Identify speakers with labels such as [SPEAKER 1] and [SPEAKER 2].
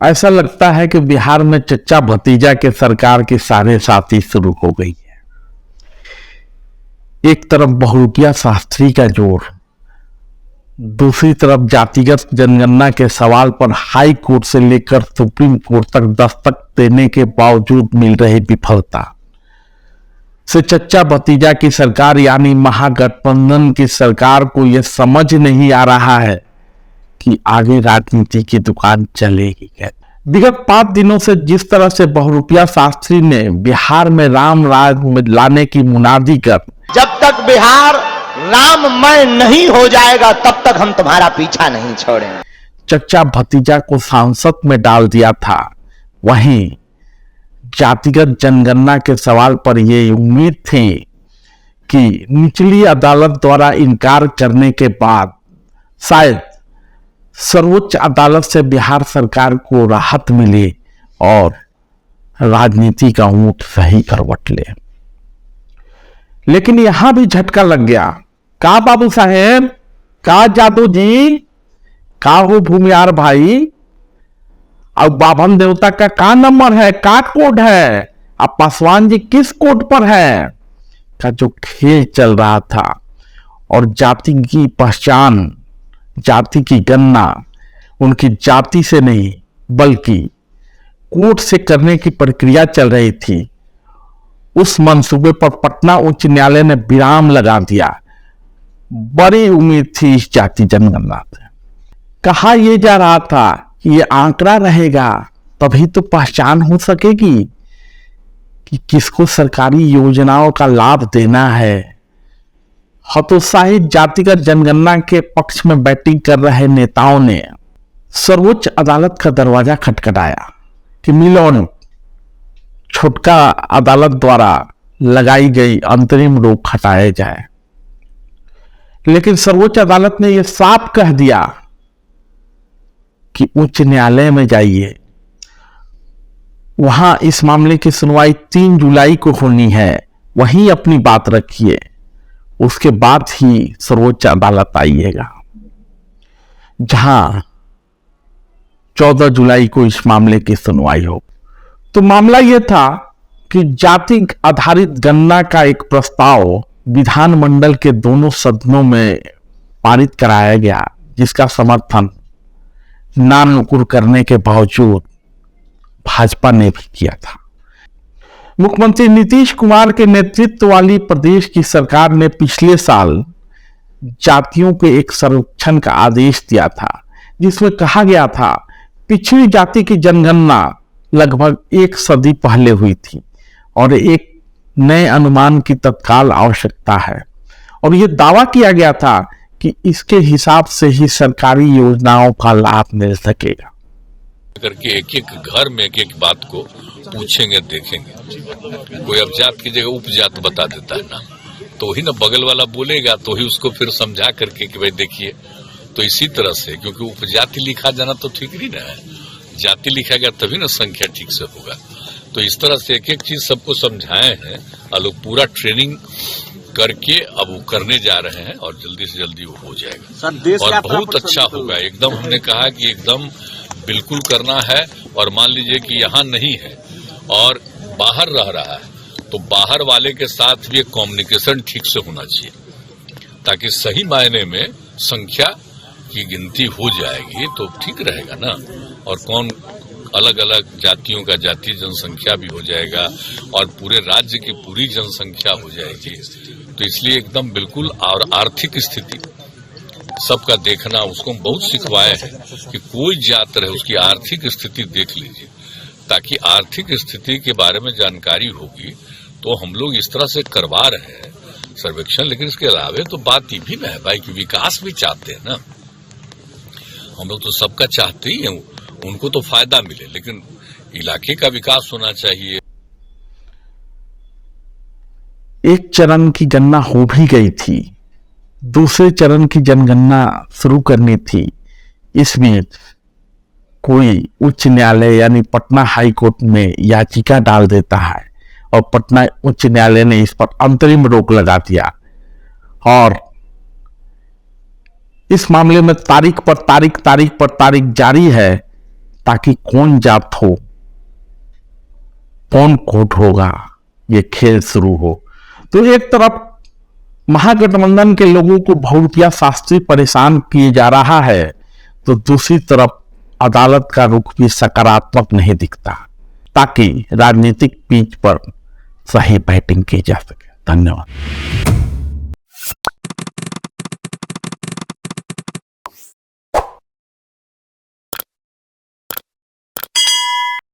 [SPEAKER 1] ऐसा लगता है कि बिहार में चच्चा भतीजा के सरकार की सारे साथी शुरू हो गई है। एक तरफ बहुरूपिया शास्त्री का जोर, दूसरी तरफ जातिगत जनगणना के सवाल पर हाई कोर्ट से लेकर सुप्रीम कोर्ट तक दस्तक देने के बावजूद मिल रही विफलता से चच्चा भतीजा की सरकार यानी महागठबंधन की सरकार को यह समझ नहीं आ रहा है कि आगे राजनीति की दुकान चलेगी कैसे। विगत 5 दिनों से जिस तरह से बहुरूपिया शास्त्री ने बिहार में राम राज लाने की मुनादी कर,
[SPEAKER 2] जब तक बिहार राममय नहीं हो जाएगा तब तक हम तुम्हारा पीछा नहीं छोड़ेंगे,
[SPEAKER 1] चच्चा भतीजा को सांसद में डाल दिया था, वहीं जातिगत जनगणना के सवाल पर यह उम्मीद थी कि निचली अदालत द्वारा इनकार करने के बाद शायद सर्वोच्च अदालत से बिहार सरकार को राहत मिले और राजनीति का ऊंट सही करवट ले। लेकिन यहां भी झटका लग गया। का बाबू साहेब, का जादू जी, का हो भूमियार भाई, अब बाभन देवता का नंबर है, का कोड है, अब पासवान जी किस कोड पर है का जो खेल चल रहा था और जाति की पहचान, जाति की गणना उनकी जाति से नहीं बल्कि कोर्ट से करने की प्रक्रिया चल रही थी, उस मंसूबे पर पटना उच्च न्यायालय ने विराम लगा दिया। बड़ी उम्मीद थी इस जाति जनगणना से। कहा यह जा रहा था कि ये आंकड़ा रहेगा तभी तो पहचान हो सकेगी कि किसको सरकारी योजनाओं का लाभ देना है। हतोत्साहित जातिगत जनगणना के पक्ष में बैटिंग कर रहे नेताओं ने सर्वोच्च अदालत का दरवाजा खटखटाया कि मिलोन छोटका अदालत द्वारा लगाई गई अंतरिम रोक हटाया जाए। लेकिन सर्वोच्च अदालत ने यह साफ कह दिया कि उच्च न्यायालय में जाइए, वहां इस मामले की सुनवाई 3 जुलाई को होनी है, वहीं अपनी बात रखिए, उसके बाद ही सर्वोच्च अदालत आइएगा। जहां 14 जुलाई को इस मामले की सुनवाई हो। तो मामला यह था कि जाति आधारित गणना का एक प्रस्ताव विधानमंडल के दोनों सदनों में पारित कराया गया, जिसका समर्थन नानुकुर करने के बावजूद भाजपा ने भी किया था। मुख्यमंत्री नीतीश कुमार के नेतृत्व वाली प्रदेश की सरकार ने पिछले साल जातियों के एक सर्वेक्षण का आदेश दिया था, जिसमें कहा गया था पिछड़ी जाति की जनगणना लगभग 1 सदी पहले हुई थी और एक नए अनुमान की तत्काल आवश्यकता है, और यह दावा किया गया था कि इसके हिसाब से ही सरकारी योजनाओं का लाभ मिल सकेगा।
[SPEAKER 3] करके एक घर में एक बात को पूछेंगे, देखेंगे। कोई अब जात की जगह उपजात बता देता है ना, तो ही ना बगल वाला बोलेगा, तो ही उसको फिर समझा करके कि भाई देखिए। तो इसी तरह से, क्योंकि उपजाति लिखा जाना तो ठीक नहीं ना है, जाति लिखा गया तभी ना संख्या ठीक से होगा। तो इस तरह से एक चीज सबको समझाए हैं और लोग पूरा ट्रेनिंग करके अब वो करने जा रहे हैं और जल्दी से जल्दी वो हो जाएगा और बहुत अच्छा होगा। एकदम हमने कहा कि एकदम बिल्कुल करना है। और मान लीजिए कि यहाँ नहीं है और बाहर रह रहा है, तो बाहर वाले के साथ भी एक कम्युनिकेशन ठीक से होना चाहिए, ताकि सही मायने में संख्या की गिनती हो जाएगी तो ठीक रहेगा ना। और कौन अलग अलग जातियों का जातीय जनसंख्या भी हो जाएगा और पूरे राज्य की पूरी जनसंख्या हो जाएगी। तो इसलिए एकदम बिल्कुल, और आर्थिक स्थिति सबका देखना, उसको हम बहुत सिखवाए हैं कि कोई जात रहे उसकी आर्थिक स्थिति देख लीजिए, ताकि आर्थिक स्थिति के बारे में जानकारी होगी। तो हम लोग इस तरह से करवा रहे हैं सर्वेक्षण। लेकिन इसके अलावा तो बात ये भी ना है भाई कि विकास भी चाहते हैं ना, हम लोग तो सबका चाहते ही हैं, उनको तो फायदा मिले, लेकिन इलाके का विकास होना चाहिए।
[SPEAKER 1] एक चरण की गणना हो भी गई थी, दूसरे चरण की जनगणना शुरू करनी थी। इसमें कोई उच्च न्यायालय यानी पटना हाई कोर्ट में याचिका डाल देता है और पटना उच्च न्यायालय ने इस पर अंतरिम रोक लगा दिया और इस मामले में तारीख पर तारीख जारी है ताकि कौन जात हो, कौन कोट होगा, ये खेल शुरू हो। तो एक तरफ महागठबंधन के लोगों को बहुरूपिया शास्त्री परेशान किए जा रहा है, तो दूसरी तरफ अदालत का रुख भी सकारात्मक नहीं दिखता, ताकि राजनीतिक पिच पर सही बैटिंग की जा सके। धन्यवाद।